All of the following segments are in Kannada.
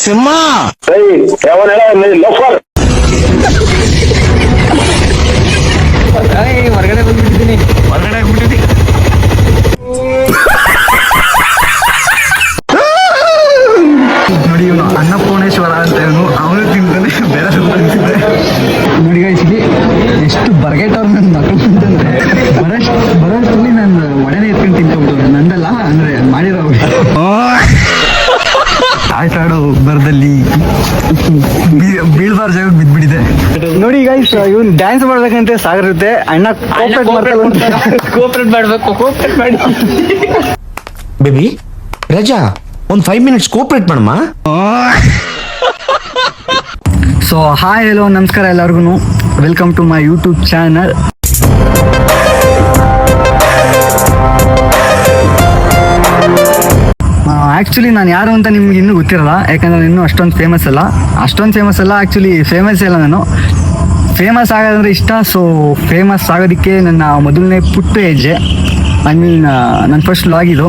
ಸಿಂಹ ಹೊರಗಡೆ ಬಂದ್ಬಿಟ್ಟಿದ್ದೀನಿ, ಹೊರಗಡೆ ಆಗ್ಬಿಟ್ಟಿದ್ದೀನಿ. ನೋಡಿ ಇವನು ಅನ್ನಪೂರ್ಣೇಶ್ವರ ಅಂತ ಅವನು ತಿಂತಾನೆ, ಬೇರೆ ತಿಂತಾನೆ. ನೋಡಿ ಗಾಯ್ಸಿಗೆ ಎಷ್ಟು ಬರ್ಗೆಟ್ಟವ್ರು ನನ್ನ ಮಕ್ಕಳು ಅಂತಂದ್ರೆ ಬರೋಷ್ಟಲ್ಲಿ ನಾನು ಒಡನೆ ಎತ್ಕೊಂಡು ತಿನ್ಕೊಂಡ್ಬಿಟ್ಟು ನಂದಲ್ಲ ಅಂದ್ರೆ ಮಾಡಿರೋ ಆಯ್ತಾಡೋ ಬರದಲ್ಲಿ ಬೀಳ್ಬಾರ ಜಾಗ ಬಿದ್ಬಿಟ್ಟಿದೆ. ನೋಡಿ ಗೈಸ್ ಇವನ್ ಡ್ಯಾನ್ಸ್ ಮಾಡ್ಬೇಕಂತ ಸಾಗರ್ ಇರುತ್ತೆ, ಅಣ್ಣ ಕೋಪರೇಟ್ ಮಾಡ್ಬೇಕು. ಬೇಬಿ ರಜಾ ಒಂದ್ 5 minutes ಕೋಪರೇಟ್ ಮಾಡಮ್ಮ. ಸೊ ಹಾಯ್ ಹಲೋ ನಮಸ್ಕಾರ ಎಲ್ಲರಿಗೂ, welcome to my YouTube channel. Actually ನಾನು ಯಾರು ಅಂತ ನಿಮ್ಗೆ ಇನ್ನೂ ಗೊತ್ತಿರಲ್ಲ, ಯಾಕಂದರೆ ಇನ್ನೂ ಅಷ್ಟೊಂದು ಫೇಮಸ್ ಅಲ್ಲ. ಆ್ಯಕ್ಚುಲಿ ಫೇಮಸ್ ಇಲ್ಲ. ನಾನು ಫೇಮಸ್ ಆಗೋದಂದ್ರೆ ಇಷ್ಟ. ಸೊ ಫೇಮಸ್ ಆಗೋದಕ್ಕೆ ನನ್ನ ಮೊದಲನೇ ಪುಟ್ಟ ಹೆಜ್ಜೆ ನನ್ನ ಫಸ್ಟ್ ವ್ಲಾಗ್ ಇದು.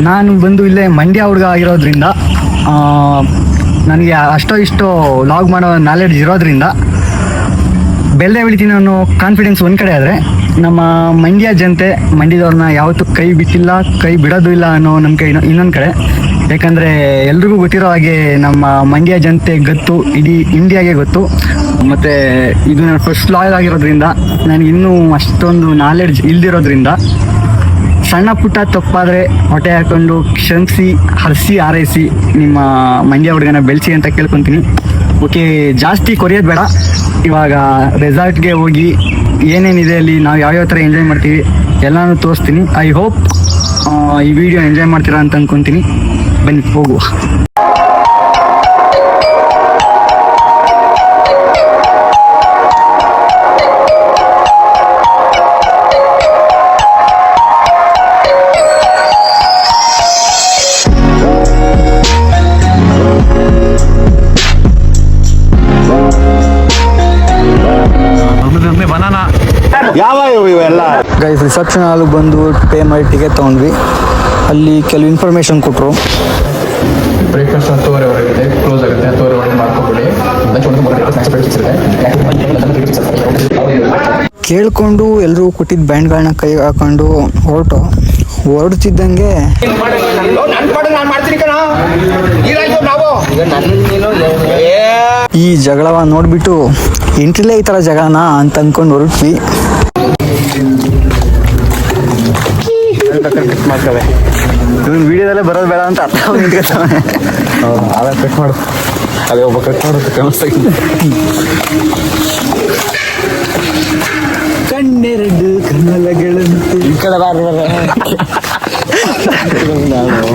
ನಾನು ಬಂದು ಇಲ್ಲೇ ಮಂಡ್ಯ ಹುಡುಗ ಆಗಿರೋದ್ರಿಂದ ನನಗೆ ಇಷ್ಟೋ ವ್ಲಾಗ್ ಮಾಡೋ ನಾಲೆಡ್ಜ್ ಇರೋದ್ರಿಂದ ಬೆಳೆದೇ ಬೆಳಿತೀನಿ ಅನ್ನೋ ಕಾನ್ಫಿಡೆನ್ಸ್ ಒಂದು ಕಡೆ ಆದರೆ, ನಮ್ಮ ಮಂಡ್ಯ ಜನತೆ ಮಂಡ್ಯದವ್ರನ್ನ ಯಾವತ್ತೂ ಕೈ ಬಿಟ್ಟಿಲ್ಲ, ಕೈ ಬಿಡೋದು ಇಲ್ಲ ಅನ್ನೋ ನಮ್ಮ ಕೈ ಇನ್ನೊಂದು ಕಡೆ. ಯಾಕಂದರೆ ಎಲ್ರಿಗೂ ಗೊತ್ತಿರೋ ಹಾಗೆ ನಮ್ಮ ಮಂಡ್ಯ ಜನತೆ ಗೊತ್ತು, ಇಡೀ ಇಂಡಿಯಾಗೆ ಗೊತ್ತು. ಮತ್ತು ಇದು ನನ್ನ ಫಸ್ಟ್ ವ್ಲಾಗ್ ಆಗಿರೋದ್ರಿಂದ ನನಗೆ ಇನ್ನೂ ಅಷ್ಟೊಂದು ನಾಲೆಡ್ಜ್ ಇಲ್ದಿರೋದ್ರಿಂದ ಸಣ್ಣ ಪುಟ್ಟ ತಪ್ಪಾದರೆ ಹೊಟ್ಟೆ ಹಾಕೊಂಡು ಕ್ಷಮಿಸಿ, ಹರಿಸಿ ಹಾರೈಸಿ ನಿಮ್ಮ ಮಂಡ್ಯ ಹುಡುಗನ ಬೆಳೆಸಿ ಅಂತ ಕೇಳ್ಕೊತೀನಿ. ಓಕೆ, ಜಾಸ್ತಿ ಕೊರಿಯೋದು ಬೇಡ. ಇವಾಗ ರೆಸಾರ್ಟ್ಗೆ ಹೋಗಿ ಏನೇನಿದೆ ಅಲ್ಲಿ, ನಾವು ಯಾವ್ಯಾವ ಥರ ಎಂಜಾಯ್ ಮಾಡ್ತೀವಿ ಎಲ್ಲನೂ ತೋರಿಸ್ತೀನಿ. ಐ ಹೋಪ್ ಈ ವಿಡಿಯೋ ಎಂಜಾಯ್ ಮಾಡ್ತೀರಾ ಅಂತ ಅಂದ್ಕೊತೀನಿ. ಬನ್ನಿ ಹೋಗುವ. ಗೈಸ್ ರಿಸೆಪ್ಷನ್ ಹಾಲ್ ಬಂದು ಪೇ ಮಾಡಿ ಟಿಕೆಟ್ ತೊಗೊಂಡ್ವಿ. ಅಲ್ಲಿ ಕೆಲವು ಇನ್ಫಾರ್ಮೇಶನ್ ಕೊಟ್ಟರು. ಬ್ರೇಕ್ಫಾಸ್ಟ್ 10:30 ಹೊರಗಿದೆ, ಕ್ಲೋಸ್ ಆಗುತ್ತೆ. 10:30 ಒಳಗೆ ಮಾಡ್ಕೊಬಿಡಿ. ಕೇಳ್ಕೊಂಡು ಎಲ್ಲರೂ ಕೊಟ್ಟಿದ್ದ ಬ್ಯಾಂಡ್ಗಳನ್ನ ಕೈ ಹಾಕೊಂಡು ಹೊರಡ್ತಿದ್ದಂಗೆ ಈ ಜಗಳವ ನೋಡ್ಬಿಟ್ಟು ಎಂಟ್ರಿಲೇ ಈ ಥರ ಜಗಳನ ಅಂತ ಅಂದ್ಕೊಂಡು ಹೊರಟ್ವಿ. ಇವನ್ ವಿಡಿಯೋದಲ್ಲೇ ಬರೋದು ಬೇಡ ಅಂತ ಅರ್ಥ ನಿಂತ್ಕೊತಾನೆ. ಅದೇ ಕಟ್ ಮಾಡು, ಅದೇ ಒಬ್ಬ ಕಟ್ ಮಾಡೋದು ಕಾಣಿಸ್ತಾ. ಕಣ್ಣೆರಡು ಕನ್ನಲಗಳಂತೆ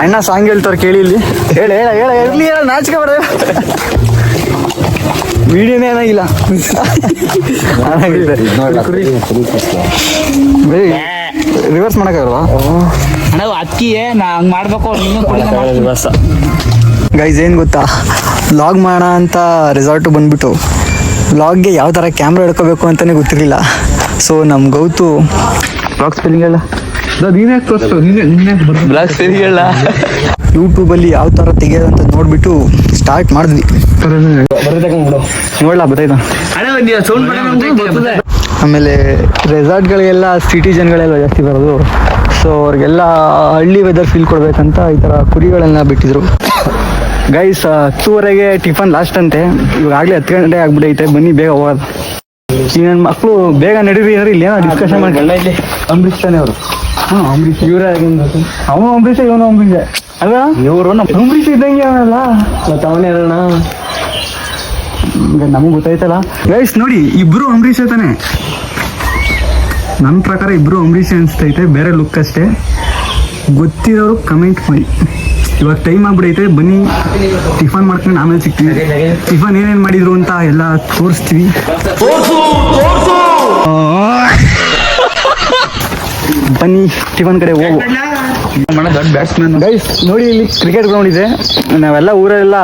ಅಣ್ಣ ಸಾಂಗ್ ಹೇಳ್ತಾರ ಕೇಳಿ ಇಲ್ಲಿ. ಹೇಳ ಇರ್ಲಿ, ನಾಚಿಕೆ ಬರ ವಿಡಿಯೋನೇ ಏನಾಗಿಲ್ಲ. ರಿವರ್ಸ್ ಮಾಡಕ್ಕಾಗಲ್ವಾ ಅಕ್ಕಿಯೇ ನಾ ಹಂಗ್ ಮಾಡ್ಬೇಕು. ಗೈಸ್ ಏನು ಗೊತ್ತಾ, ವ್ಲಾಗ್ ಮಾಡೋಣ ಅಂತ ರೆಸಾರ್ಟು ಬಂದ್ಬಿಟ್ಟು ವ್ಲಾಗ್ಗೆ ಯಾವ ಥರ ಕ್ಯಾಮ್ರಾ ಹಿಡ್ಕೋಬೇಕು ಅಂತಲೇ ಗೊತ್ತಿರಲಿಲ್ಲ. ಸೊ ನಮ್ಮ ಗೌತು ವ್ಲಾಗ್ ಸ್ಪೆಲ್ಲಿಂಗ್ ಹೇಳ, ಯೂಟ್ಯೂಬಲ್ಲಿ ಯಾವ ಥರ ತೆಗೆಯೋದು ಅಂತ ನೋಡ್ಬಿಟ್ಟು ಸ್ಟಾರ್ಟ್ ಮಾಡಿದ್ವಿ. ನೋಡ್ಲಾ ಬತ್ತಾಯ್ತಾ. ಆಮೇಲೆ ರೆಸಾರ್ಟ್ಗಳಿಗೆಲ್ಲ ಸಿಟಿಜನ್ಗಳೆಲ್ಲ ಜಾಸ್ತಿ ಬರೋದು. ಸೊ ಅವ್ರಿಗೆಲ್ಲ ಹಳ್ಳಿ ವೆದರ್ ಫೀಲ್ ಕೊಡ್ಬೇಕಂತ ಈ ಥರ ಕುರಿಗಳೆಲ್ಲ ಬಿಟ್ಟಿದ್ರು. ಗೈಸ್ 10:30 ಟಿಫನ್ ಲಾಸ್ಟ್ ಅಂತೆ. ಇವಾಗಲೇ 10 ಗಂಟೆ ಆಗ್ಬಿಟ್ಟೈತೆ. ಬನ್ನಿ ಬೇಗ ಹೋಗೋದು. ಈ ನನ್ನ ಮಕ್ಕಳು ಬೇಗ ನಡೀರಿ ಅಂದ್ರೆ ಇಲ್ಲಿ ಏನೋ ಡಿಸ್ಕಷನ್ ಮಾಡಿ. ಇಲ್ಲಿ ಅಂಬರೀಶ್ ತಾನೆ ಅವರು. ಅಂಬರೀಶ್ ಇವರೇ ಅವನು ಅಂಬರೀಷ, ಇವನು ಅಂಬರೀಷ ಅಲ್ವಾ? ಇವರು ನಮ್ಮ ಅಂಬರೀಷ್ ಇದ್ದಂಗೆ ಅವನಲ್ಲ, ಅವನೇ ಅಲ್ಲ. ಈಗ ನಮಗೆ ಗೊತ್ತಾಯ್ತಲ್ಲ ಗೈಸ್. ನೋಡಿ ಇಬ್ರು ಅಂಬರೀಷ್ ತಾನೆ. ನನ್ನ ಪ್ರಕಾರ ಇಬ್ರು ಅಂಬರೀಷ್ ಅನಿಸ್ತೈತೆ, ಬೇರೆ ಲುಕ್ ಅಷ್ಟೇ. ಗೊತ್ತಿರೋರು ಕಮೆಂಟ್ ಮಾಡಿ. ಇವಾಗ ಟೈಮ್ ಆಗ್ಬಿಡೈತೆ, ಬನ್ನಿ ಟಿಫನ್ ಮಾಡ್ಕೊಂಡು ಆಮೇಲೆ ಸಿಗ್ತೀವಿ. ಟಿಫನ್ ಏನೇನು ಮಾಡಿದ್ರು ಅಂತ ಎಲ್ಲ ತೋರಿಸ್ತೀವಿ. ಬನ್ನಿ ಟಿಫನ್ ಕಡೆ ಹೋಗು. ದೊಡ್ಡ ಬ್ಯಾಟ್ಸ್ಮನ್ ಗೈಸ್ ನೋಡಿ, ಇಲ್ಲಿ ಕ್ರಿಕೆಟ್ ಗ್ರೌಂಡ್ ಇದೆ. ನಾವೆಲ್ಲ ಊರೆಲ್ಲ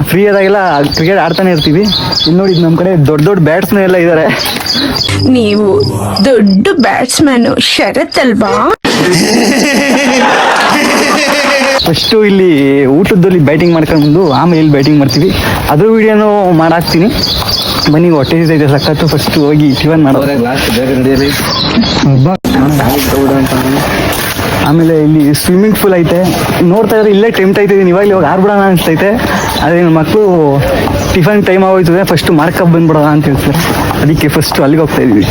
ಫ್ರೀ ಆದಾಗೆಲ್ಲ ಕ್ರಿಕೆಟ್ ಆಡ್ತಾನೆ ಇರ್ತೀವಿ. ಇಲ್ಲಿ ನೋಡಿ ನಮ್ಮ ಕಡೆ ದೊಡ್ಡ ಬ್ಯಾಟ್ಸ್ಮನ್ ಎಲ್ಲ ಇದ್ದಾರೆ. ನೀವು ದೊಡ್ಡ ಬ್ಯಾಟ್ಸ್ಮನ್ ಶರತ್ ಅಲ್ವಾ? ಫಸ್ಟು ಇಲ್ಲಿ ಊಟದಲ್ಲಿ ಬ್ಯಾಟಿಂಗ್ ಮಾಡ್ಕೊಂಡು ಆಮೇಲೆ ಇಲ್ಲಿ ಬ್ಯಾಟಿಂಗ್ ಮಾಡ್ತೀವಿ. ಅದ್ರ ವಿಡಿಯೋನು ಮಾಡಾಕ್ತೀನಿ. ಬನ್ನಿ, ಹೊಟ್ಟೆ ಇದೆ ಸಖತ್ತು. ಫಸ್ಟ್ ಹೋಗಿ ಟಿಫನ್ ಮಾಡೋದು. ಆಮೇಲೆ ಇಲ್ಲಿ ಸ್ವಿಮ್ಮಿಂಗ್ ಪೂಲ್ ಐತೆ, ನೋಡ್ತಾ ಇದ್ರೆ ಇಲ್ಲೇ ಟೆಂಪ್ಟ್ ಆಯ್ತಿದ್ದೀನಿ. ಇವಾಗ ಆರ್ಬಿಡೋಣ ಅನಿಸ್ತೈತೆ. ಅದೇ ನನ್ನ ಮಕ್ಕಳು ಟಿಫನ್ ಟೈಮ್ ಆಗೋಯ್ತದೆ, ಫಸ್ಟ್ ಮಾಡ್ಕೊಂಡು ಬಂದ್ಬಿಡೋಣ ಅಂತ ಹೇಳ್ತಾರೆ. ಅದಕ್ಕೆ ಫಸ್ಟ್ ಅಲ್ಲಿಗೆ ಹೋಗ್ತಾ ಇದೀವಿ.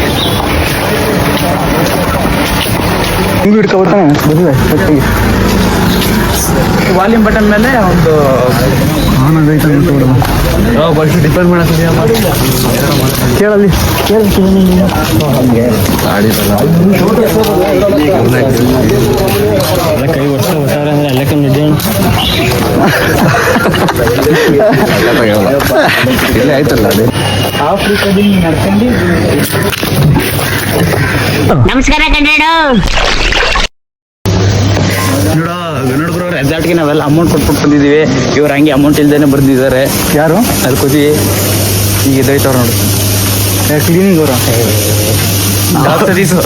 ಹಿಂಗೆ ಹಿಡ್ಕೊಬಿಡ್ತಾನೆ ಬರ್ತದೆ ಕಟ್ಟಿಗೆ. ವಾಲ್ಯೂಮ್ ಬಟನ್ ಮೇಲೆ ಒಂದು ಆನ್ ಆಗೈತೆ ನೋಡ್ಬಿಡೋಣ. ಬಸ್ ಡಿಪೆಂಡ್ ಮಾಡಕ್ಕೆ ಕೇಳಲ್ಲಿ ಕೈ ವರ್ಷ ಒಟ್ಟಾರೆ ಅಂದ್ರೆ ಎಲ್ಲ ಕಮ್ಮಿ ಆಫ್ರಿಕಾದಿಂದ ನಡ್ಕೊಂಡು ನಮಸ್ಕಾರ ಕನ್ನಡ. ನೋಡ್ಬ್ರೋ, ರೆಸಾರ್ಟ್ಗೆ ನಾವೆಲ್ಲ ಅಮೌಂಟ್ ಕೊಟ್ಬಿಟ್ಟು ಬಂದಿದ್ದೀವಿ. ಇವ್ರು ಹಂಗೆ ಅಮೌಂಟ್ ಇಲ್ದೇನೆ ಬರ್ದಿದ್ದಾರೆ. ಯಾರು ಅಲ್ಲಿ ಕೂತಿ ಈಗ ಎದ್ದೋಯ್ತವ್ರು ನೋಡಿ. ಕ್ಲೀನಿಂಗ್ ಅವರು ಸತೀಸು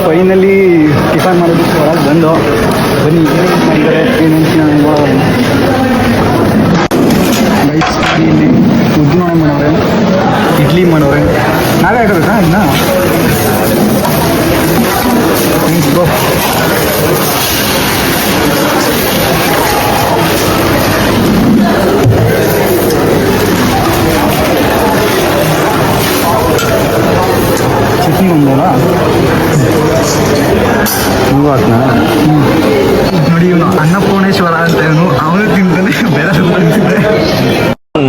ಫೈನಲಿ ಟಿಫನ್ ಮಾಡೋದಕ್ಕೆ ಒಳಗೆ ಬಂದು ಬನ್ನಿ ಏನೇನು ಮಾಡಿದ್ದಾರೆ ಏನೇನು ನೋಡೋಣ. ರೈಸ್ ಇಲ್ಲಿ ಉದ್ದು ಮಾಡೋರೆ, ಇಡ್ಲಿ ಮಾಡೋರೆ. ನಾವೇ ಹಾಕೋಬೇಕಾ ಇನ್ನು? ಬ್ರೋ ಚಟ್ನಿ ಒಂದಲ್ಲ ಹೂವು ಹಾಕ್ನ. ನೋಡಿ, ಇವನು ಅನ್ನಪೂರ್ಣೇಶ್ವರ ಅಂತ ಇವನು, ಅವನು ತಿಂತಾನೆ ಬೇರೆ ತಿಂತಾನೆ.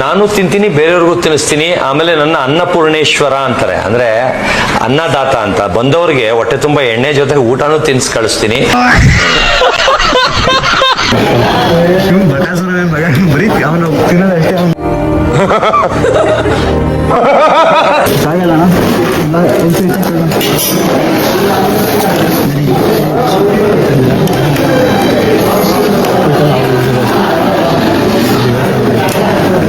ನಾನು ತಿಂತೀನಿ, ಬೇರೆಯವ್ರಿಗೂ ತಿನ್ನಿಸ್ತೀನಿ. ಆಮೇಲೆ ನನ್ನ ಅನ್ನಪೂರ್ಣೇಶ್ವರ ಅಂತಾರೆ, ಅಂದ್ರೆ ಅನ್ನದಾತ ಅಂತ. ಬಂದವ್ರಿಗೆ ಹೊಟ್ಟೆ ತುಂಬಾ ಎಣ್ಣೆ ಜೊತೆ ಊಟನೂ ತಿನ್ಸ್ ಕಳಿಸ್ತೀನಿ. ಇವನು ಬಕಾಸುರ ಮಗ, ಬರೀ ಅವನು ತಿನ್ನೋದಷ್ಟೇ. ಅವನು ಸಾಗಲ್ಲಣ್ಣ.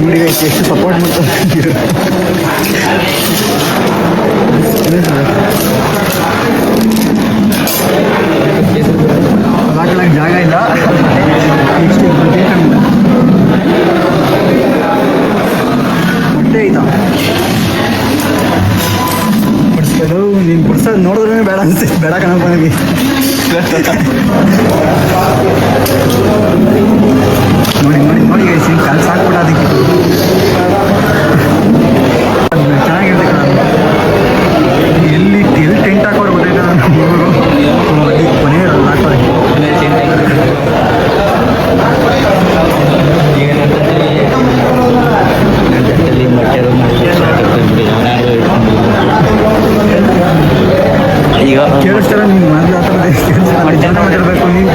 ನೋಡಿ ಎಷ್ಟು ಸಪೋರ್ಟ್ ಮಾಡ್ತಾರೆ. ಹಾಕಲಾಕ ಜಾಗ ಇಲ್ಲ. ಹೊಟ್ಟೆ ಆಯ್ತಾ ಬಡಿಸ್ಬೇಕು. ನೀನು ಬಡಿಸೋದು ನೋಡಿದ್ರೆ ಬೇಡ ಅನ್ಸುತ್ತೆ. ಬೇಡ ಕಣಪ್ಪ ನನಗೆ. ನೋಡಿ ನೋಡಿ ನೋಡಿ ಗೈಸಿ, ಕಾಲು ಸಾಕ್ಬಿಡ ಅದಕ್ಕೆ. ಚೆನ್ನಾಗಿರುತ್ತೆ ಕಣ. ಎಲ್ಲಿ ಟೆಂಟ್ ಹಾಕೋರು ಗೊತ್ತಾಯ್ತು ನಾನು. ಕೊನೆ ಹಾಕೋರಿ ಈಗ ಕೇಳಿಸ್ತಾರ ನೀನು ಮೊದಲು ಆ ಥರ ಮಾತಾಡಬೇಕು. ನೀನು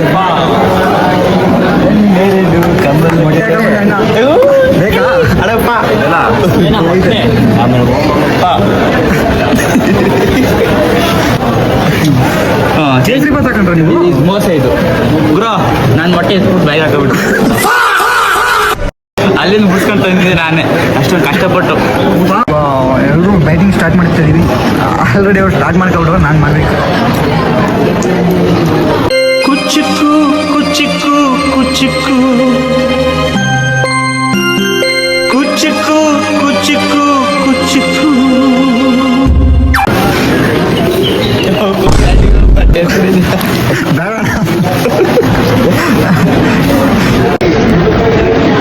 ಬೇಕಾ ಅಡಪ್ಪ ಕೇಸರಿ ಬಾತ್ ಹಾಕೊಂಡ್ರೆ ನೀವು? ಮೋಸ ಇದು ಗುರು. ನಾನು ಮೊಟ್ಟೆ ಎತ್ಬಿಟ್ಟು ಬೈಕ್ ಹಾಕೋಬಿಟ್ಟು ಅಲ್ಲಿಂದ ಬಿಡ್ಸ್ಕೊಂತ ಬಂದಿದ್ದೆ ನಾನೇ ಅಷ್ಟೊಂದು ಕಷ್ಟಪಟ್ಟು. ಎಲ್ಲರೂ ಬ್ಯಾಟಿಂಗ್ ಸ್ಟಾರ್ಟ್ ಮಾಡ್ತಾ ಇದೀವಿ. ಆಲ್ರೆಡಿ ಅವ್ರು ಸ್ಟಾರ್ಟ್ ಮಾಡ್ಕೊಬಿಟ್ರೆ ನಾನು ಮಾಡಬೇಕು. ಕುಚಿಕ್ಕು ಕುಚಿಕ್ಕು ಕುಚಿಕ್ಕು ಕುಚಿಕ್ಕು ಕುಚಿಕ್ಕು ಕುಚಿಕ್ಕು.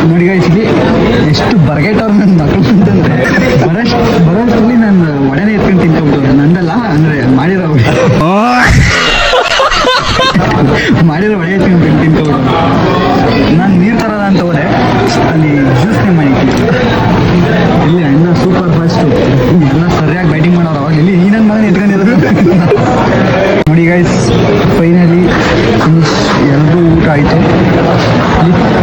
ನೋಡಿ ಗಾಯ್ಸಿಲಿ ಎಷ್ಟು ಬರ್ಗೆಟ್ಟವ್ರು ನನ್ನ ಮಕ್ಕಳು ಅಂತಂದ್ರೆ ಬರೋಷ್ಟರಲ್ಲಿ ನಾನು ಒಡನೆ ಎತ್ಕೊಂಡು ತಿನ್ಕೊಂಡ್ಬಿಟ್ಟು. ನಂದಲ್ಲ ಅಂದರೆ ಮಾಡಿರೋ ಒಡೆ ಎತ್ಕೊಂಡು ತಿನ್ಕೊಂಡ್ಬಿಟ್ಟು. ನಾನು ನೀರು ತರೋದ ಅಂತ ಹೋದೆ, ಅಲ್ಲಿ ಜ್ಯೂಸ್ನೇ ಮಾಡಿದ್ದೀನಿ. ಇಲ್ಲಿ ಅಣ್ಣ ಸೂಪರ್ ಫಾಸ್ಟು, ಎಲ್ಲ ಸರಿಯಾಗಿ ಬ್ಯಾಟಿಂಗ್ ಮಾಡೋರು. ಅವಾಗ ಇಲ್ಲಿ ಈ ನನ್ನ ಮಗನ ಎತ್ಕೊಂಡಿರೋದು. ನೋಡಿ ಗೈಸ್, ಫೈನಲಿ ಎಲ್ಲರೂ ಊಟ ಆಯಿತು.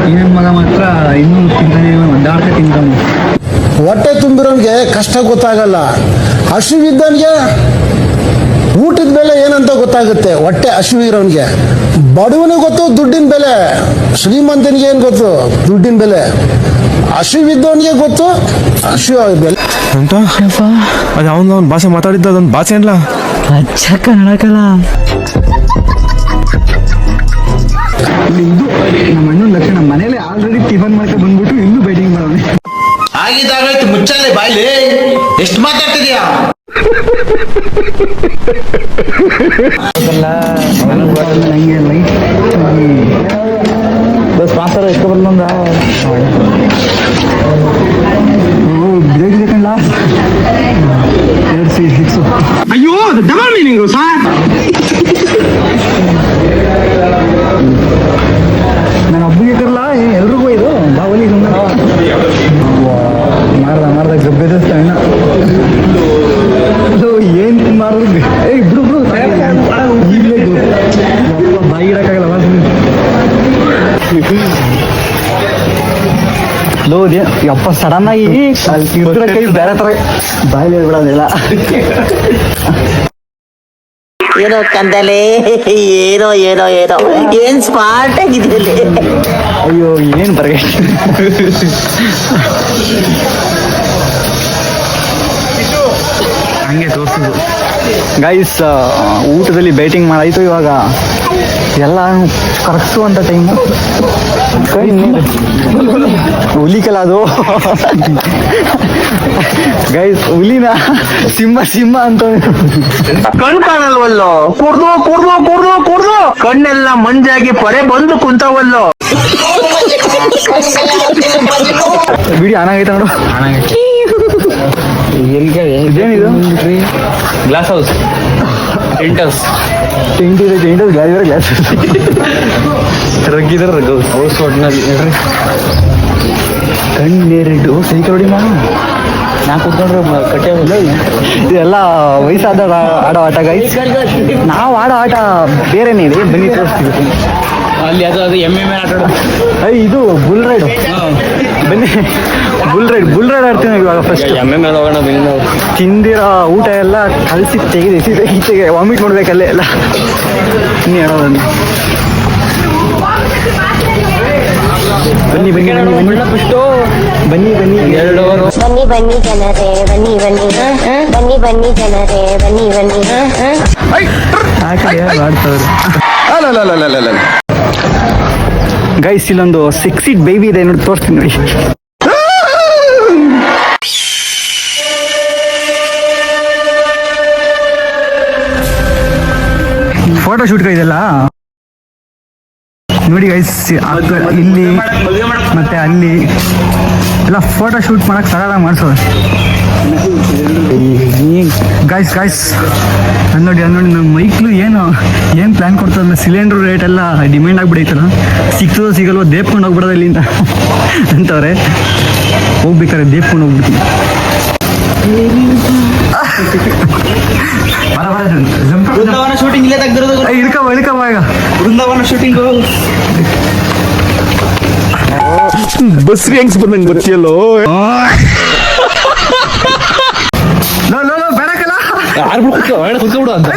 ಈ ನನ್ನ ಮಗ ಮಾತ್ರ ಇನ್ನೂ ತಿಂತಾನೆ, ಒಂದಾಡ್ತಾ ತಿಂತಾನೆ. ಹೊಟ್ಟೆ ತುಂಬಿರೋನ್ಗೆ ಕಷ್ಟ ಗೊತ್ತಾಗಲ್ಲ, ಹಸಿವಿದ್ದವನಿಗೆ ಊಟದ ಬೆಲೆ ಏನಂತ ಗೊತ್ತಾಗುತ್ತೆ ಹೊಟ್ಟೆ ಹಸಿವಿರೋನ್ಗೆ. ಬಡವನಿಗೆ ಗೊತ್ತು ದುಡ್ಡಿನ ಬೆಲೆ, ಶ್ರೀಮಂತನಿಗೆ ಏನು ಗೊತ್ತು ದುಡ್ಡಿನ ಬೆಲೆ, ಹಸಿವಿದ್ದವನಿಗೆ ಗೊತ್ತು ಹಸಿವು ಬೆಲೆ ಅಂತ ಅದು ಅವನ ಭಾಷೆ ಮಾತಾಡಿದ್ದ ಅದೊಂದು ಭಾಷೆ ಅಲ್ಲ. ಅಚ್ಚ ಕನ್ನಡಕಲ್ಲ ಇದು ನಮ್ಮ ಅಣ್ಣನ ಲಕ್ಷಣ. ಮನೇಲಿ ಆಲ್ರೆಡಿ ಟಿಫನ್ ಮಾಡ್ಕೊಂಡು ಬಂದ್ಬಿಟ್ಟು ಇನ್ನೂ ಬೈಟಿಂಗ್ ಮಾಡೋಣ. ಆಗಿದ್ದಾಗಾಯ್ತು, ಮುಚ್ಚಲ್ಲೇ ಬಾಯ್ಲಿ. ಎಷ್ಟು ಮಾತಾಡ್ತಿದ್ಯಾ? ನಂಗೆ ಲೈಟ್ ಬಸ್ ಮಾಸ್ತರ ಎಷ್ಟು ಬಂದ ಬ್ರೇಕ್ ಬೇಕಲ್ಲ 2 ಅಯ್ಯೋ ಡಬಲ್ ಮೀನಿಂಗು ಸರ್. ನಾನು ಒಬ್ಬರಿಗೆ ಕರಲ್ಲ, ಎಲ್ರಿಗೂ ಇದು ಬಾವಲಿ ಮಾರ್ದ ಗಬ್ಬೆದಸ್ತ ಅಣ್ಣ. ಏನ್ ಮಾರೋದು ಇಬ್ರು ಈಗಲೇ ಬಾಯಿ ಇಡಕ್ಕಾಗಲ್ಲ. ಲೋದಿ ಯಪ್ಪ ಸಡನ್ ಆಗಿ ಇದ್ರ ಕೈ ಬೇರೆ ತರ ಬಾಯಿಲೆ ಬಿಡೋದಿಲ್ಲ. ಏನೋ ಕಂದಲೆ, ಏನೋ ಏನೋ ಏನೋ ಏನ್ ಸ್ಮಾರ್ಟ್ ಆಗಿದ್ದಲ್ಲಿ. ಅಯ್ಯೋ ಏನ್ ಬರ್ಗೆ ಹಂಗೆ ತೋರಿಸೋದು. ಗೈಸ್ ಊಟದಲ್ಲಿ ಬ್ಯಾಟಿಂಗ್ ಮಾಡಾಯ್ತು. ಇವಾಗ ಎಲ್ಲ ಕರಗಿಸುವಂಥ ಟೈಮು. ಹುಲಿಕಲ್ಲ ಅದು ಗೈಸ್, ಹುಲಿನ ಸಿಂಹ ಅಂತ ಕಣ್ ಕಾಣಲ್ವಲ್ಲೋ, ಕುಡ್ದು ಕುಡ್ದು ಕುಡ್ದು ಕುಡ್ದು ಕಣ್ಣೆಲ್ಲ ಮಂಜಾಗಿ ಪರೆ ಬಂದು ಕುಂತವಲ್ಲೋ. ವಿಡಿಯೋ ಆನಾಗೈತೆ ನೋಡು. ಇದೇನಿದು? ಗ್ಲಾಸ್ ಹೌಸ್ ಟೆಂಟ್ ಹೌಸ್ ಗಾಡಿ ಬೇರೆ ಗ್ಲಾಸ್ ರಗ್ಗಿದ್ರೆ ರಗ್ ಹೌಸ್ ಒಟ್ಟಿನಲ್ಲಿ ಕಣ್ಣೆರಡು ಸೈಕಲ್ ಹೊಡಿ ಮಾಡು. ನಾ ಕೂತ್ಕೊಂಡ್ರೆ ಕಟ್ಟೆ ಇದೆಲ್ಲ ವಯಸ್ಸಾದ ಆಡೋ ಆಟ ಗೈಸ್. ನಾವು ಆಡೋ ಆಟ ಬೇರೆನೇ ಇದೆ, ಬನ್ನಿ ತೋರಿಸ್ತೀವಿ. ಅಲ್ಲಿ ಅದು ಎಮ್ಮೆ ಮೇಲೆ ಆಟ ಆಡೋದು. ಇದು ಬುಲ್ ರೈಡು. ಬನ್ನಿ ಬುಲ್ ರೈಡ್ ಆಡ್ತೀವಿ ಇವಾಗ. ಫಸ್ಟ್ ಎಮ್ಮೆ ಮೇಲೆ ಹೋಗೋಣ ಬೆಂಗಳೂರು. ತಿಂದಿರೋ ಊಟ ಎಲ್ಲ ಕಲಸಿ ತೆಗೆದು ಈಚೆಗೆ ವಾಮಿಟ್ ಮಾಡ್ಬೇಕಲ್ಲೇ ಎಲ್ಲ. ಇನ್ನು ಹೇಳೋದನ್ನು ಬನ್ನಿ ಬನ್ನಿ ಬನ್ನಿ ಬನ್ನಿ ಬನ್ನಿ ಬನ್ನಿ 2 ಅವರ್ ಬನ್ನಿ ಬನ್ನಿ ಜನರೇ, ಬನ್ನಿ ಬನ್ನಿ ಬನ್ನಿ ಬನ್ನಿ ಜನರೇ, ಬನ್ನಿ ಬನ್ನಿ. ಆ ಕಡೆ ಮಾಡ್ತವ್ರು. ಗೈಸ್ ಇಲ್ಲೊಂದು 6 feet ಬೇಬಿ ಇದೆ ನೋಡಿ, ತೋರಿಸ್ತೀನಿ ನೋಡಿ. ಫೋಟೋ ಶೂಟ್ ಇದೆಲ್ಲ ನೋಡಿ ಗೈಸ್. ಇಲ್ಲಿ ಮತ್ತೆ ಅಲ್ಲಿ ಎಲ್ಲ ಫೋಟೋ ಶೂಟ್ ಮಾಡಕ್ ಸರಳ ಮಾಡಿಸೋದು ಗೈಸ್. ನೋಡಿ ನಮ್ಮ ಮೈಕ್ಲು ಏನು ಪ್ಲಾನ್ ಕೊಡ್ತದ. ಸಿಲಿಂಡರ್ ರೇಟ್ ಎಲ್ಲ ಡಿಮ್ಯಾಂಡ್ ಆಗ್ಬಿಡೈತಲ್ಲ, ಸಿಗ್ತದೋ ಸಿಗಲ್ವೋ ದೇಪ್ಕೊಂಡು ಹೋಗ್ಬಿಡೋದು ಇಲ್ಲಿಂದ ಅಂತವ್ರೆ. ಹೋಗ್ಬೇಕಾದ್ರೆ ದೇಪ್ಕೊಂಡು ಹೋಗ್ಬಿಡ್ತೀನಿ. ಬೃಂದಾವನ ಶೂಟಿಂಗ್ ಇಲ್ಲೇ ತೆಗ್ದಿರೋದು. ಇಳ್ಕವ ಈಗ ಬೃಂದಾವನ ಶೂಟಿಂಗ್ ಬಸ್ರಿ ಹೆಂಗ್ಸ್ ಬಂದಂಗೆ ಗೊತ್ತಿಯಲ್ಲೋ. ಬೇಡಕಲ್ಲ ಯಾರು ಕುತ್ಕೊಬಿಡು ಅಂತ.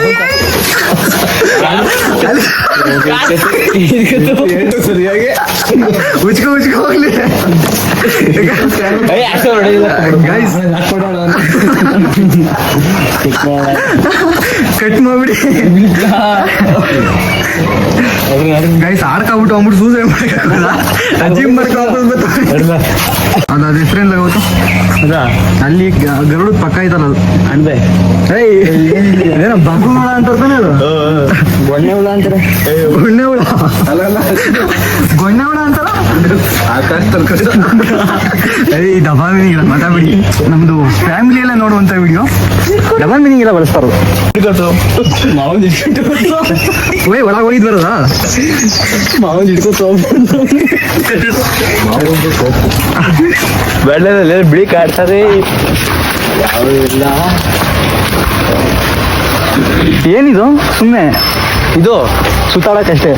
ಸರಿಯಾಗಿ ಉಚ್ಕೊ ಹೋಗ್ಲಿ ಗೈಸ್. ಕಟ್ ಮಾಡ್ಬಿಡಿ ಗೈಸ್. ಆಡ್ಕೊಬಿಟ್ಟು ಅಂದ್ಬಿಟ್ಟು ಸೂಸೈಡ್ ಮಾಡಕ್ಕಾಗಲ್ಲ. ಜಿಮ್ ಮಾಡ್ಕೊಂಡು ಅದು ಡಿಫ್ರೆಂಟ್ ಆಗೋದು. ಅಲ್ಲಿ ಗರುಡ ಪಕ್ಕ ಐತಲ್ಲ ಅದು ಅನ್ಬೆ ಏನೋ ಬಗ್ಗುಳ ಅಂತ ಅದು. ಗೊಣ್ಣೆ ಹುಳ ಅಂತಾರೆ. ಗೊಣ್ಣೆ ಹುಳ ಗೊಣ್ಣೆ ಹುಳ ಅಂತಾರ. ಈ ಡಬಲ್ ಮೀನಿಂಗ್ ಮಾತಾಡ್ಬಿಡಿ. ನಮ್ದು ಫ್ಯಾಮಿಲಿ ಎಲ್ಲ ನೋಡುವಂತ ವಿಡಿಯೋ ಡಬಲ್ ಮೀನಿಂಗ್ ಎಲ್ಲ ಬಳಸ್ತಾರ. ಒಳಗೆ ಹೋಗಿದ್ ಬರೋದಾ ಮಾವನ್ ಹಿಡ್ಕೊ ಬೆಳ್ಳದಲ್ಲಿ ಬಿಳಿ ಕಾಡ್ತಾರೆ. ಏನಿದು ಸುಮ್ಮನೆ ಇದು ಸುತ್ತಾಡಕ್ಕಷ್ಟೇ.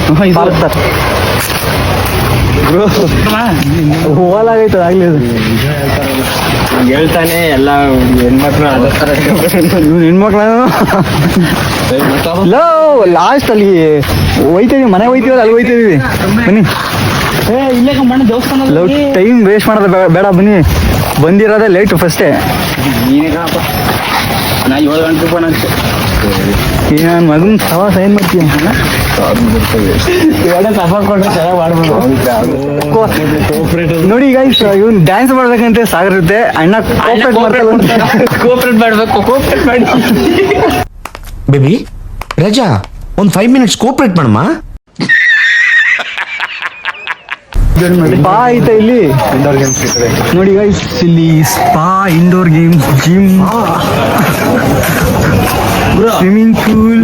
ಹೋಲಾಗೈತೆ ಆಗ್ಲಿ ಅದು. ಹೇಳ್ತಾನೆ ಎಲ್ಲ ಹೆಣ್ಮಕ್ಳು ಅದೇ ಥರ ಇವ್ನು ಹೆಣ್ಮಕ್ಳ ಲಾಸ್ಟ್ ಅಲ್ಲಿ ಹೋಯ್ತಿದೀವಿ, ಮನೆ ಹೋಯ್ತೀವಲ್ಲ ಅಲ್ಲಿ ಹೋಯ್ತಿದೀವಿ. ಬನ್ನಿ, ಇಲ್ಲೇ ಮಣ್ಣು ದೇವಸ್ಥಾನ ಟೈಮ್ ವೇಸ್ಟ್ ಮಾಡೋದು ಬೇಡ, ಬನ್ನಿ. ಬಂದಿರೋದೇ ಲೇಟು ಫಸ್ಟೇ. ನೀನೇ ಕಣಪ್ಪ, ನಾ 7 ಗಂಟೆ ಬಂತು. ಈಗ ನನ್ನ ಮಗನ ಸವಾಸ ಏನು ಮಾಡ್ತೀನಿ ಸಫರ್ ಕೊಟ್ಟರೆ ಚೆನ್ನಾಗಿ ಮಾಡ್ಬೋದು. ನೋಡಿ ಈಗ ಇವ್ನು ಡ್ಯಾನ್ಸ್ ಮಾಡ್ಬೇಕಂತ ಸಾಗರುತ್ತೆ, ಅಣ್ಣ ಕೋಪರೇಟ್ ಮಾಡಬೇಕು, ಕೋಪರೇಟ್ ಮಾಡಿ. ಬೇಬಿ ರಜಾ ಒಂದು 5 ಮಿನಿಟ್ಸ್ ಕೋಪರೇಟ್ ಮಾಡಮ್ಮ. ಸ್ಪಾ ಐತೆ ಇಲ್ಲಿ. ನೋಡಿ ಗೈಸ್, ಇಲ್ಲಿ spa, indoor games, gym, swimming pool,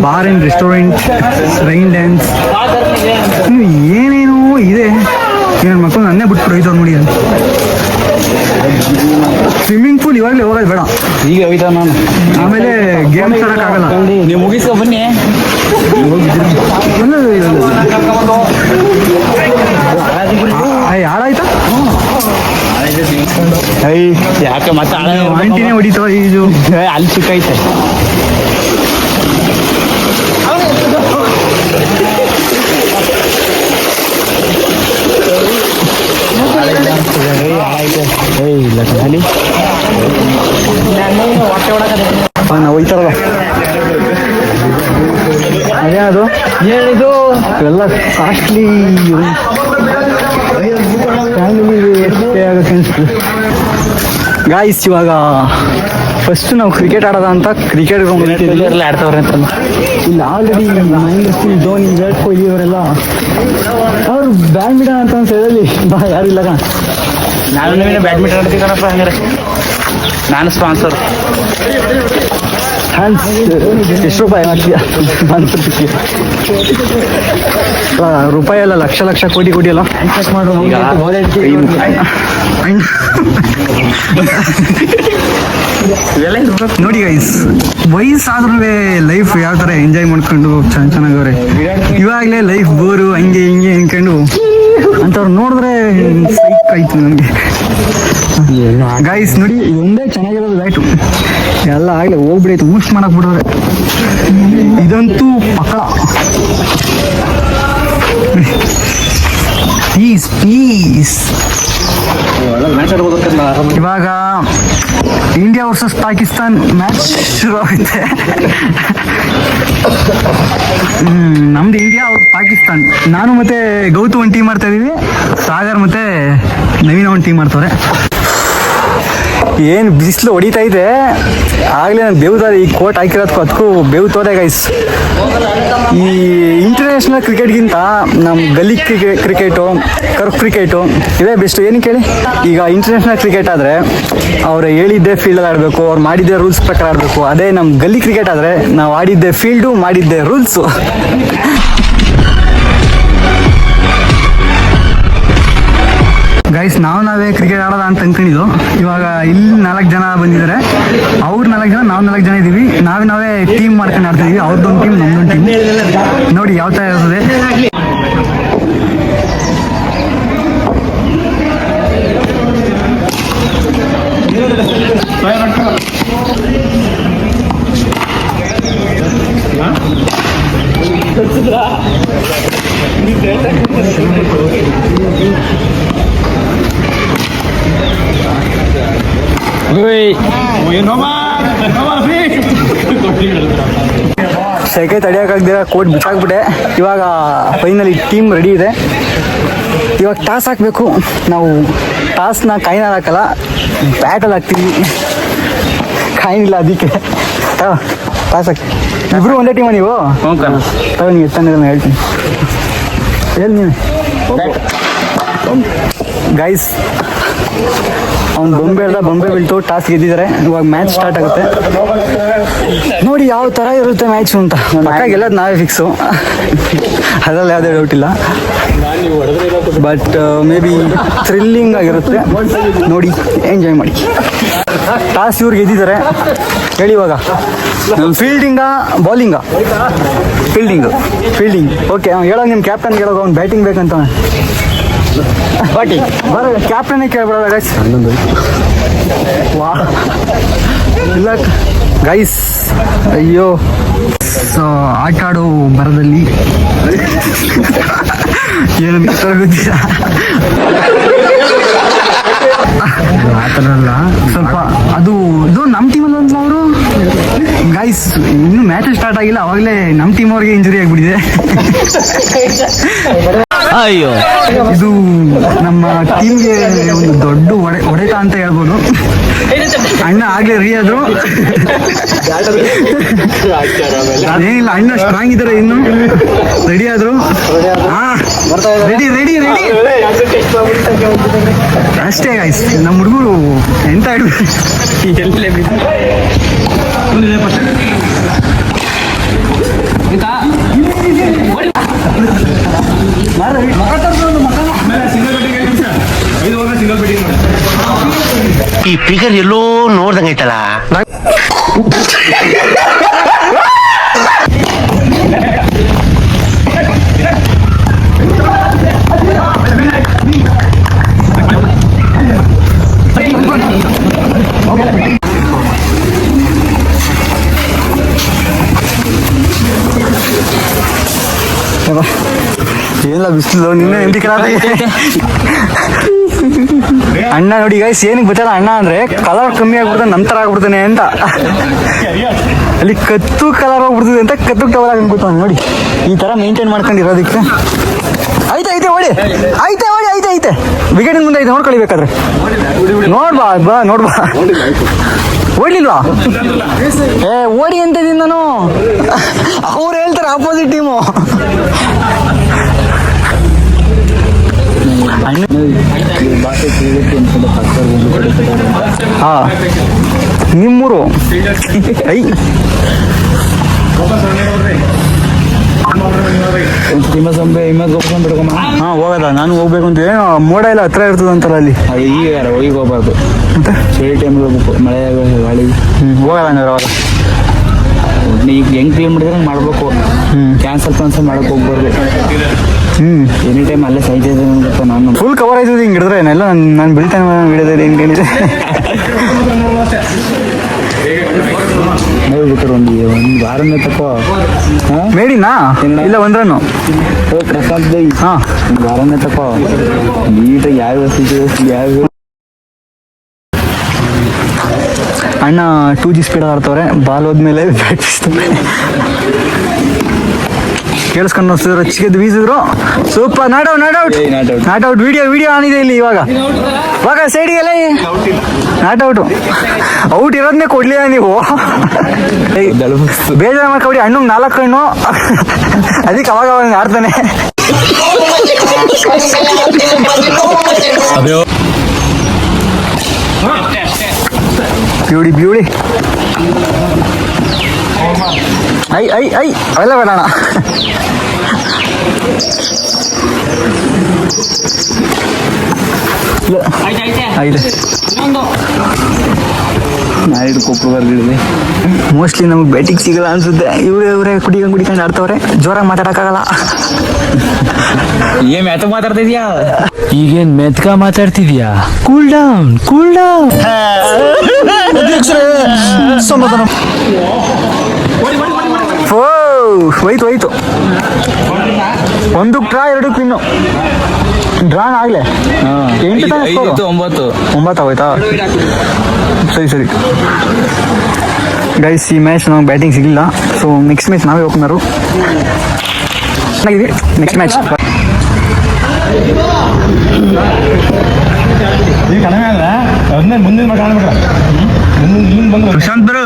bar and restaurant, rain dance, ಇನ್ನು ಏನೇನೋ ಇದೆ. ನನ್ನ ಮಕ್ಕಳು ನನ್ನೇ ಬಿಟ್ಬಿಟ್ಟು ಹೋಯ್ತವ್ರು ನೋಡಿ. ಅಲ್ಲಿ ಸ್ವಿಮ್ಮಿಂಗ್ ಪೂಲ್ ಇವಾಗಲೇ ಹೋಗೋದು ಬೇಡ, ಈಗ ಹೋಯ್ತಾ ನಾನು. ಆಮೇಲೆ ಗೇಮ್ಸ್ ಆಡೋಕ್ಕಾಗಲ್ಲ. ನೀವು ಮುಗಿಸ್ಕೊ ಬನ್ನಿ. ಹಾಳಾಯ್ತಾ? ಯಾಕೆ ಮತ್ತೆ ಆಂಟಿನೇ ಹೊಡಿತಾವ ಇದು. ಅಲ್ಲಿ ಸಿಕ್ಕೈತೆ. ನಾವು ಹೋಯ್ತಾರಲ್ಲ ಅದೇನದು ಏನಿದು ಎಲ್ಲ ಕಾಸ್ಟ್ಲಿ ಫ್ಯಾಮಿಲಿ ಆಗಕ್ಕೆ ಅನಿಸ್ತು. ಗಾಯ್ಸ್, ಇವಾಗ ಫಸ್ಟ್ ನಾವು ಕ್ರಿಕೆಟ್ ಆಡೋದ ಅಂತ ಕ್ರಿಕೆಟ್ ಎಲ್ಲ ಆಡ್ತವ್ರೆ ಅಂತ. ಇಲ್ಲಿ ಆಲ್ರೆಡಿ ಮಹೇಂದ್ರ ಸಿಂಗ್ ಧೋನಿ, ವಿರಾಟ್ ಕೊಹ್ಲಿ ಅವರೆಲ್ಲ ಅವ್ರು ಬ್ಯಾಡ್ಮಿಂಟನ್ ಅಂತ ಹೇಳಿ ಬಾ, ಯಾರಿಲ್ಲ ಕಣ. ನಾನು ಬ್ಯಾಡ್ಮಿಂಟನ್ ಆಡ್ತೀವಿ ಕಣಪ್ಪ. ಹಂಗಾರೆ ನಾನು ಸ್ಪಾನ್ಸರ್. ಎಷ್ಟು ರೂಪಾಯಿ ಮಾಡ್ತೀಯ ಸ್ಪಾನ್ಸರ್ಶಿಪ್ಗೆ? ರೂಪಾಯಿ ಎಲ್ಲ ಲಕ್ಷ ಲಕ್ಷ ಕೋಟಿ ಕೋಟಿ ಅಲ್ಲ. ನೋಡಿ ಗೈಸ್, ವಯಸ್ಸಾದ್ರೂ ಲೈಫ್ ಯಾವ ಥರ ಎಂಜಾಯ್ ಮಾಡ್ಕೊಂಡು ಚೆನ್ನಾಗವ್ರೆ. ಇವಾಗಲೇ ಲೈಫ್ ಬೋರು ಹಂಗೆ ಹಿಂಗೆ ಅನ್ಕೊಂಡು ಅಂಥವ್ರು ನೋಡಿದ್ರೆ ಸೈಕ್ ಆಯ್ತು ನಮಗೆ. ಗೈಸ್ ನೋಡಿ, ಒಂದೇ ಚೆನ್ನಾಗಿರೋದು ಲೈಟು ಎಲ್ಲ ಆಗಲೇ ಹೋಗ್ಬಿಡೈತೆ, ಮೂಸ್ ಮಾಡಕ್ ಬಿಡಿದ್ರೆ. ಇದಂತೂ ಪಕ್ಕಳ ಪೀಸ್ ಪೀಸ್. ಇವಾಗ ಇಂಡಿಯಾ ವರ್ಸಸ್ ಪಾಕಿಸ್ತಾನ್ ಮ್ಯಾಚ್ ಶುರು ಆಗುತ್ತೆ. ನಮ್ದು ಇಂಡಿಯಾ, ಅವ್ರು ಪಾಕಿಸ್ತಾನ್. ನಾನು ಮತ್ತೆ ಗೌತು ಒಂದು ಟೀಮ್ ಮಾಡ್ತಾ ಇದೀವಿ, ಸಾಗರ್ ಮತ್ತೆ ನವೀನ ಒಂದು ಟೀಮ್ ಮಾಡ್ತವ್ರೆ. ಏನು ಬಿಸಿಲು ಹೊಡಿತಾ ಇದೆ, ಆಗಲೇ ನಾನು ಬೇವ್ದಾರೆ ಈ ಕೋಟ್ ಹಾಕಿರೋದಕ್ಕೂ ಅದಕ್ಕೂ ಬೇವು ತೋದೆ ಗೈಸ್. ಈ ಇಂಟರ್ನ್ಯಾಷನಲ್ ಕ್ರಿಕೆಟ್ಗಿಂತ ನಮ್ಮ ಗಲ್ಲಿ ಕ್ರಿಕೆಟು, ಕರ್ಫ್ ಕ್ರಿಕೆಟು ಇವೇ ಬೆಸ್ಟು. ಏನಕ್ಕೆ ಹೇಳಿ, ಈಗ ಇಂಟರ್ನ್ಯಾಷನಲ್ ಕ್ರಿಕೆಟ್ ಆದರೆ ಅವ್ರು ಹೇಳಿದ್ದೇ ಫೀಲ್ಡಲ್ಲಿ ಆಡಬೇಕು, ಅವ್ರು ಮಾಡಿದ್ದೇ ರೂಲ್ಸ್ ಪ್ರಕಾರ ಆಡಬೇಕು. ಅದೇ ನಮ್ಮ ಗಲ್ಲಿ ಕ್ರಿಕೆಟ್ ಆದರೆ ನಾವು ಆಡಿದ್ದೇ ಫೀಲ್ಡು, ಮಾಡಿದ್ದೇ ರೂಲ್ಸು. ಗೈಸ್, ನಾವೇ ಕ್ರಿಕೆಟ್ ಆಡೋದ ಅಂತ ಅನ್ಕೊಂಡಿದ್ದು. ಇವಾಗ ಇಲ್ಲಿ 4 ಜನ ಬಂದಿದ್ದಾರೆ, ಅವ್ರು 4 ಜನ, ನಾವು 4 ಜನ ಇದ್ದೀವಿ. ನಾವೇ ಟೀಮ್ ಮಾಡ್ಕೊಂಡು ಆಡ್ತಿದ್ದೀವಿ. ಅವ್ರದ್ದೊಂದು ಟೀಮ್, ನಮ್ದೊಂದು ಟೀಮ್. ನೋಡಿ ಯಾವ ಥರ ಇರ್ತದೆ. ಸೆಕೆ ತಡೆಯೋಕ್ಕಾಗ್ದಿರ ಕೋಟ್ ಬಿಸಾಕ್ಬಿಟ್ಟೆ. ಇವಾಗ ಫೈನಲಿ ಟೀಮ್ ರೆಡಿ ಇದೆ. ಇವಾಗ ಟಾಸ್ ಹಾಕಬೇಕು. ನಾವು ಟಾಸ್ನ ಕಾಯಿನಲ್ಲಿ ಹಾಕಲ್ಲ, ಬ್ಯಾಟಲ್ಲಿ ಹಾಕ್ತೀವಿ. ಕಾಯಿನಿಲ್ಲ ಅದಕ್ಕೆ ಟಾಸ್ ಹಾಕಿ. ಇಬ್ರು ಒಂದೇ ಟೀಮ ನೀವು? ತಗೋ, ನೀವು ಎತ್ತಂದ್ರೆ ಹೇಳ್ತೀನಿ. ಹೇಳಿ ನೀನು. ಗೈಸ್, ಅವ್ನು ಬೊಂಬೆ ಬೀಳ್ತು, ಟಾಸ್ ಗೆದ್ದಿದ್ದಾರೆ. ಇವಾಗ ಮ್ಯಾಚ್ ಸ್ಟಾರ್ಟ್ ಆಗುತ್ತೆ. ನೋಡಿ ಯಾವ ಥರ ಇರುತ್ತೆ ಮ್ಯಾಚು ಅಂತ. ಪಕ್ಕ ಗೆಲ್ಲೋದು ನಾವೇ ಫಿಕ್ಸು, ಅದರಲ್ಲಿ ಯಾವುದೇ ಡೌಟ್ ಇಲ್ಲ. ಬಟ್ ಮೇ ಬಿ ಥ್ರಿಲ್ಲಿಂಗ್ ಆಗಿರುತ್ತೆ. ನೋಡಿ, ಎಂಜಾಯ್ ಮಾಡಿ. ಟಾಸ್ ಇವ್ರು ಗೆದ್ದಿದ್ದಾರೆ. ಹೇಳಿ ಇವಾಗ ಫೀಲ್ಡಿಂಗ ಬೌಲಿಂಗಾ? ಫೀಲ್ಡಿಂಗ್. ಓಕೆ, ಹೇಳೋ ನಿಮ್ಮ ಕ್ಯಾಪ್ಟನ್ ಹೇಳೋಗ ಅವ್ನು ಬ್ಯಾಟಿಂಗ್ ಬೇಕಂತ. ಬ್ಯಾಟಿಂಗ್ ಬರ ಕ್ಯಾಪ್ಟನ್ನೇ ಕೇಳ್ಬಿಡೋದ ಗೈಸ್. ವಾ ಇಲ್ಲ ಗೈಸ್, ಅಯ್ಯೋ. ಸೊ ಆಟ ಆಡೋ ಬರದಲ್ಲಿ ಏನು ಗೊತ್ತಿಲ್ಲ, ಆ ಥರ ಅಲ್ಲ. ಸ್ವಲ್ಪ ಅದು ನಮ್ಮ ಟೀಮಲ್ಲಿ ಅಂತ ಅವರು ಗೈಸ್ ಇನ್ನೂ ಮ್ಯಾಚ್ ಸ್ಟಾರ್ಟ್ ಆಗಿಲ್ಲ, ಅವಾಗಲೇ ನಮ್ಮ ಟೀಮ್ ಅವ್ರಿಗೆ ಇಂಜುರಿ ಆಗಿಬಿಟ್ಟಿದೆ. ಅಯ್ಯೋ, ಇದು ನಮ್ಮ ಟೀಮ್ಗೆ ಒಂದು ದೊಡ್ಡ ಹೊಡೆತ ಅಂತ ಹೇಳ್ಬೋದು. ಅಣ್ಣ ಆಗ್ಲೇ ರೆಡಿ ಆದ್ರು. ಏನಿಲ್ಲ, ಅಣ್ಣ ಸ್ಟ್ರಾಂಗ್ ಇದ್ದಾರೆ, ಇನ್ನು ರೆಡಿ ಆದ್ರು. ರೆಡಿ ಅಷ್ಟೇ ಗೈಸ್. ನಮ್ಮ ಹುಡುಗರು ಎಂತ ಈ ಫಿಗರ್ ಎಲ್ಲೋ ನೋಡ್ದಂಗೈತಲ್ಲ. ಏನಿಲ್ಲ, ಬಿಸಿಲು ನಿನ್ನೆ ನೆಂಟಿ ಕಲರ್. ಅಣ್ಣ ನೋಡಿ ಗೈಸ್, ಏನಕ್ಕೆ ಗೊತ್ತಲ್ಲ, ಅಣ್ಣ ಅಂದ್ರೆ ಕಲರ್ ಕಮ್ಮಿ ಆಗ್ಬಿಡ್ತಾನೆ, ನಂತರ ಆಗ್ಬಿಡ್ತಾನೆ ಅಂತ. ಅಲ್ಲಿ ಕತ್ತು ಕಲರ್ ಹೋಗ್ಬಿಡ್ತದೆ ಅಂತ ಕತ್ತು ಟವರ್ ಹಾಕೊಂಡ್ಬಿಡ್ತಾನೆ. ನೋಡಿ, ಈ ತರ ಮೇಂಟೈನ್ ಮಾಡ್ಕೊಂಡಿರೋದಕ್ಕೆ. ಐತೆ ಓಡಿ, ಐತೆ ವಿಕೆಟಿನ ಮುಂದೆ ಐತೆ, ನೋಡ್ಕೊಳ್ಳಿ ಬೇಕಾದ್ರೆ. ನೋಡ್ಬಾ ಓಡ್ಲಿಲ್ವಾ? ಓಡಿ ಅಂತ ಇದೀನಿ ನಾನು. ಅವ್ರು ಹೇಳ್ತಾರೆ ಆಪೋಸಿಟ್ ಟೀಮು. ಹಾ, ನಿಮ್ಮೂರು ಐ ಹಾ, ಹೋಗದ ನಾನು ಹೋಗ್ಬೇಕು ಅಂತ. ಏನೋ ಮೋಡ ಎಲ್ಲ ಹತ್ರ ಇರ್ತದ ಅಂತಾರ ಅಲ್ಲಿ. ಈಗ ಹೋಗ್ಬಾರ್ದು, ಮತ್ತೆ ಚಳಿ ಟೈಮ್ ಮಳೆ ಗಾಳಿ. ಹೋಗಲ್ಲ ಹಂಗಾರೆ ಅವಾಗ. ಈಗ ಹೆಂಗ್ ಕ್ಲೀನ್ ಮಾಡಿದ್ರೆ ಮಾಡ್ಬೇಕು. ಕ್ಯಾನ್ಸಲ್ ಮಾಡಕ್ ಹೋಗ್ಬಾರ್ದು. ಎನಿ ಟೈಮ್ ಅಲ್ಲೇ ಸಾಯ್ತಿದ್ದೆ ಅಂತ ನಾನು. ಫುಲ್ ಕವರ್ ಆಯ್ತದೆ ಹಿಂಗೆ ಹಿಡಿದ್ರೆ. ಎಲ್ಲ ನಾನು ಬೀಳ್ತಾನೆ ಹಿಡಿದ್ರೆ ಹಿಂಗೆ ಹೇಳಿದೆ. ನೋಡ್ಬಿಟ್ರು ಒಂದು ವಾರನೇ ತಕೋ ಮೇಡಿನಾ ಇಲ್ಲ ಒಂದ್ರನ್ನು ಪ್ರಸಾದ್ ಬೈ. ಹಾ, ಒಂದು ವಾರನೇ ತಕೋ ನೀಟಾಗಿ ಯಾವ ಅಣ್ಣ 2G ಸ್ಪೀಡ್ ಆಡ್ತವ್ರೆ. ಬಾಲ್ ಹೋದ್ಮೇಲೆ ಬ್ಯಾಟ್ ಕೇಳಿಸ್ಕೊಂಡು ರಚಿಗೆದ್ದು ಬೀಸಿದ್ರು. Super, not out. Video on ಇದೆ ಇಲ್ಲಿ. ಇವಾಗ ಸೈಡಿಗೆಲ್ಲ ನಾಟ್ ಔಟ್ ಇರೋದನ್ನೇ ಕೊಡ್ಲಿಲ್ಲ ನೀವು. ಬೇಜಾರು ಮಾಡ್ಕೊಬಿಡಿ. ಅಣ್ಣಂಗೆ 4 ಕಣ್ಣು, ಅದಕ್ಕೆ ಅವಾಗ ಆಡ್ತಾನೆ. ಬ್ಯೂಟಿ ಐ ಅವೆಲ್ಲ ಬೇಡಣ. ಮೋಸ್ಟ್ಲಿ ನಮ್ಗೆ ಬ್ಯಾಟಿಂಗ್ ಸಿಗಲ್ಲ ಅನ್ಸುತ್ತೆ. ಇವರೇ ಕುಡಿಕೊಂಡು ಆಡ್ತವ್ರೆ. ಜೋರಾಗಿ ಮಾತಾಡಕ್ಕಾಗಲ್ಲ. ಏನ್ ಮೆತ್ತ ಮಾತಾಡ್ತಿದ್ಯಾ? ಈಗೇನ್ ಮೆತ್ಕ ಮಾತಾಡ್ತಿದ್ಯಾ? Cool down. ಸಮಾಧಾನ. ಹೋಯ್ತು. 1 ಟ್ರಾ 2 ಪಿನ್ನು. ಡ್ರಾನ್ ಆಗ್ಲೇ 9 ಆಗೋಯ್ತಾ? ಸರಿ ಗೈಸ್, ಈ ಮ್ಯಾಚ್ ನಮ್ಗೆ ಬ್ಯಾಟಿಂಗ್ ಸಿಗಲಿಲ್ಲ. ಸೊ ನೆಕ್ಸ್ಟ್ ಮ್ಯಾಚ್ ನಾವೇ ಓಪನರು. ಚೆನ್ನಾಗಿದೆ ನೆಕ್ಸ್ಟ್ ಮ್ಯಾಚ್. ಪ್ರಶಾಂತ್ ಬರು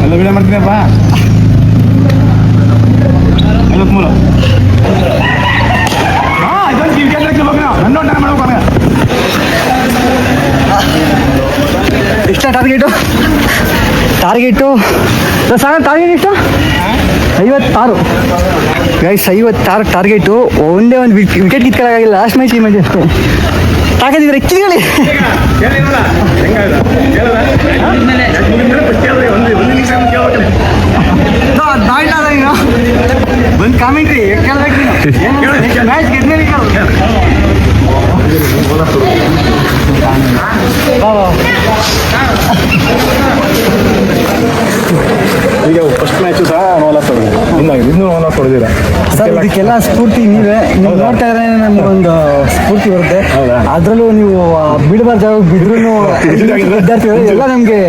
ಎಲ್ಲ ವಿಡಿಯೋ ಮಾಡ್ತೀನಪ್ಪ. 53. ಇಷ್ಟ ಟಾರ್ಗೆಟು ಸರ್ ಟಾರ್ಗೆಟ್ ಎಷ್ಟು 56 ಗೈಸ್ 56 ಟಾರ್ಗೆಟು. ಒಂದೇ ಒಂದು ವಿಕೆಟ್ ಕಿತ್ಕೊಳ್ಳೋಕ್ಕಾಗಿಲ್ಲ ಲಾಸ್ಟ್ ಮ್ಯಾಚ್ ಈ ಮ್ಯಾಚ್ ಅಷ್ಟೇ. ತಾಕತ್ತಿದ್ರೆ ಕಿತ್ಕೊಳ್ಳಿ. ಒಂದು ಕಾಮೆಂಟ್ರಿ ಕೇಳ್ಬೇಕು ಮ್ಯಾಚ್ ಗೆದ್ಮೇಲೆ ಈಗ ಫಸ್ಟ್ ಮ್ಯಾಚು ಸಹ 40 ಇನ್ನೂ 40 ಹೊಡೆದಿರ ಸರ್. ಇದಕ್ಕೆಲ್ಲ ಸ್ಫೂರ್ತಿ ನೀವೇ. ನೀವು ನೋಡ್ತಾ ಇದ್ರೆ ನಮ್ಗೊಂದು ಸ್ಫೂರ್ತಿ ಬರುತ್ತೆ. ಅದರಲ್ಲೂ ನೀವು ಬಿಡಬಾರ್ದು ಜಾಗ ಬಿದ್ರೂ ವಿದ್ಯಾರ್ಥಿಗಳು ಎಲ್ಲ ನಮಗೆ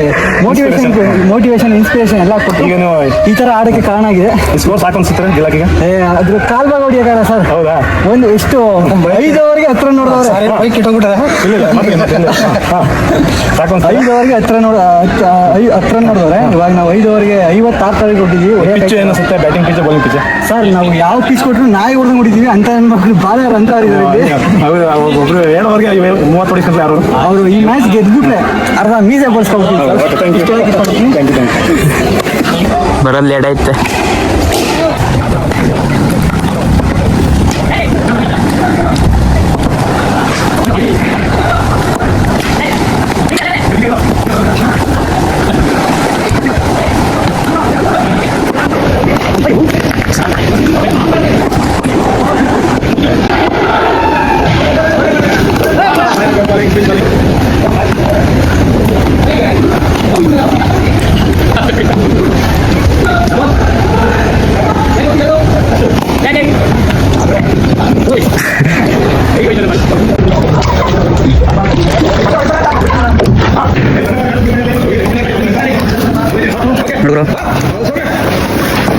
ಮೋಟಿವೇಶನ್ ಇನ್ಸ್ಪಿರೇಷನ್ ಎಲ್ಲ ಕೊಟ್ಟು ಈ ಥರ ಆಡೋಕ್ಕೆ ಕಾರಣ ಆಗಿದೆ. ಸ್ಕೋರ್ ಸಾಕು ಅನ್ಸುತ್ತೆ ಗೆಲ್ಲಕ್ಕೆ. ಅದ್ರ ಕಾಲ್ ಭಾಗ ಹೊಡಿಯೋಕ್ಕಾಗಲ್ಲ ಸರ್. ಹೌದಾ? ಒಂದು ಎಷ್ಟು 5 ಓವರ್ಗೆ ಹತ್ರ ನೋಡಿದವ್ರೆ. ಸಾಕು 5 ಓವರ್ಗೆ ಹತ್ರ ನೋಡಿದವ್ರೆ. ಇವಾಗ ನಾವು 5 ಓವರ್ಗೆ 56 ಟಾರ್ಗೆಟ್ ಕೊಟ್ಟಿದ್ದೀವಿ. ಅನಿಸುತ್ತೆ batting pitch bowling pitch sir ನಾವು ಯಾವ ಪಿಚ್ ಕೊಟ್ಟರು ನಾಯಿ ಹೊಡೆದು ಹೊಡಿತೀವಿ ಅಂತ ಹೆಣ್ಮಕ್ಳು ಬಾಲರ್ ಅಂತ ಒಬ್ರು 7 ಓವರ್ಗೆ 30 ಹೊಡಿಸ್ಕೊಂತ ಯಾರು ಅವರು ಈ ಮ್ಯಾಚ್ ಗೆದ್ಬಿಟ್ರೆ ಅರ್ಧ ಮೀಸೆ ಬಳಸ್ಕೊಡ್ತೀವಿ. ಬರೋದು ಲೇಟ್ ಐತೆ.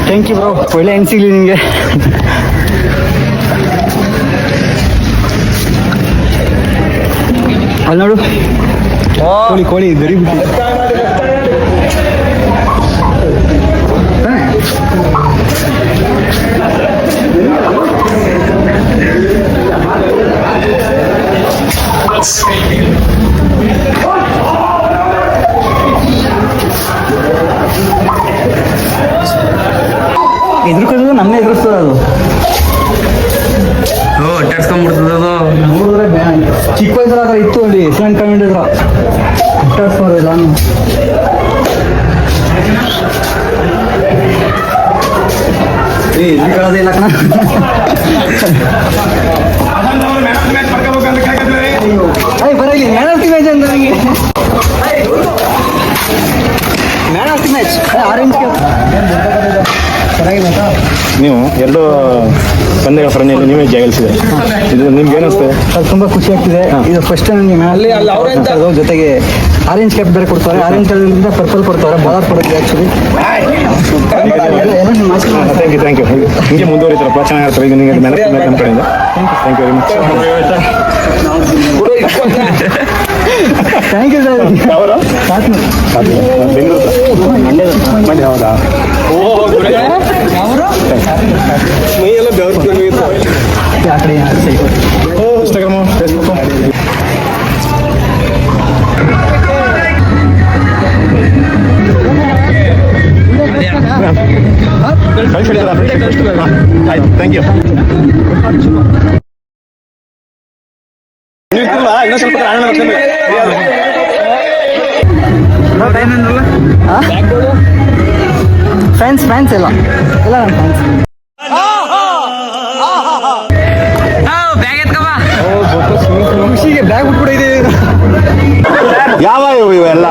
Thank you bro. ಒಳ್ಳೆ ಹೆಣ್ಣು ಸಿಗಲಿ ನಿಮಗೆ. ಅಲ್ಲಿ ನೋಡು ಕೋಳಿ ಗರಿ ಬಿಟ್ಟು ಎದುರ್ಕೋದು ನಮ್ಮನ್ನೇ ಎದುರಿಸ್ತದೆ ಅದು. ನೋಡಿದ್ರೆ ಚಿಕ್ಕ ವಯಸ್ಸಲ್ಲಿ ಇತ್ತು ಅಲ್ಲಿ ಹೆಸರು ಕಮೆಂಟ್ ಅಟ್ಟಾಡ್ಸ್ಬೋದಿಲ್ಲ. ಎದುರ್ಕೊಳ್ಳೋದೇ ಇಲ್ಲ ಕಣ. ಬರಲಿ ಮ್ಯಾನ್ ಆಫ್ ದಿ ಮ್ಯಾಚ್ ಅಂತ ನನಗೆ. Man of the match orange cap ಚೆನ್ನಾಗಿದೆ. ನೀವು 2 ಪಂದ್ಯಗಳ ಸರಣಿಯಲ್ಲಿ ನೀವೇ ಜಯಿಸಿದೆ. ಇದು ನಿಮ್ಗೆ ಏನಿಸ್ತದೆ? ಅದು ತುಂಬ ಖುಷಿ ಆಗ್ತಿದೆ. ಇದು ಫಸ್ಟ್ ನನಗೆ ಜೊತೆಗೆ ಆರೆಂಜ್ ಕ್ಯಾಪ್ ಬೇರೆ ಕೊಡ್ತಾರೆ. ಆರೆಂಜ್ ಕಲರ್ನಿಂದ ಪರ್ಪಲ್ ಕೊಡ್ತಾರೆ. ಬಾಲರ್ ಕೊಡುತ್ತೆ ಆ್ಯಕ್ಚುಲಿ. ಥ್ಯಾಂಕ್ ಯು ಹಿಂಗೆ ಮುಂದುವರಿತಾರಪ್ಪ, ಚೆನ್ನಾಗಿರ್ತಾರೆ. ಈಗ ನಿಮಗೆ ನಮ್ಮ ಕಡೆಯಿಂದ thank you very much. Thank you sir. ಅವರು ಬೆಂಗಳೂರು ಮಂಡ್ಯ. ಹೌದಾ? ಮೈಯೆಲ್ಲ ಬೆವರು ಇನ್ಸ್ಟಾಗ್ರಾಮು ಫೇಸ್ಬುಕ್ಕು. ಆಯ್ತು ಥ್ಯಾಂಕ್ ಯು. ಇನ್ನೂ ಸ್ವಲ್ಪ ಫ್ಯಾನ್ಸ್ ಎಲ್ಲ ನನ್ನ ಫ್ಯಾನ್ಸ್. ಖುಷಿಗೆ ಬ್ಯಾಗ್ ಬಿಟ್ಬಿಟ್ಟಿದ್ದೀವಿ. ಯಾವ ಇವೆಲ್ಲ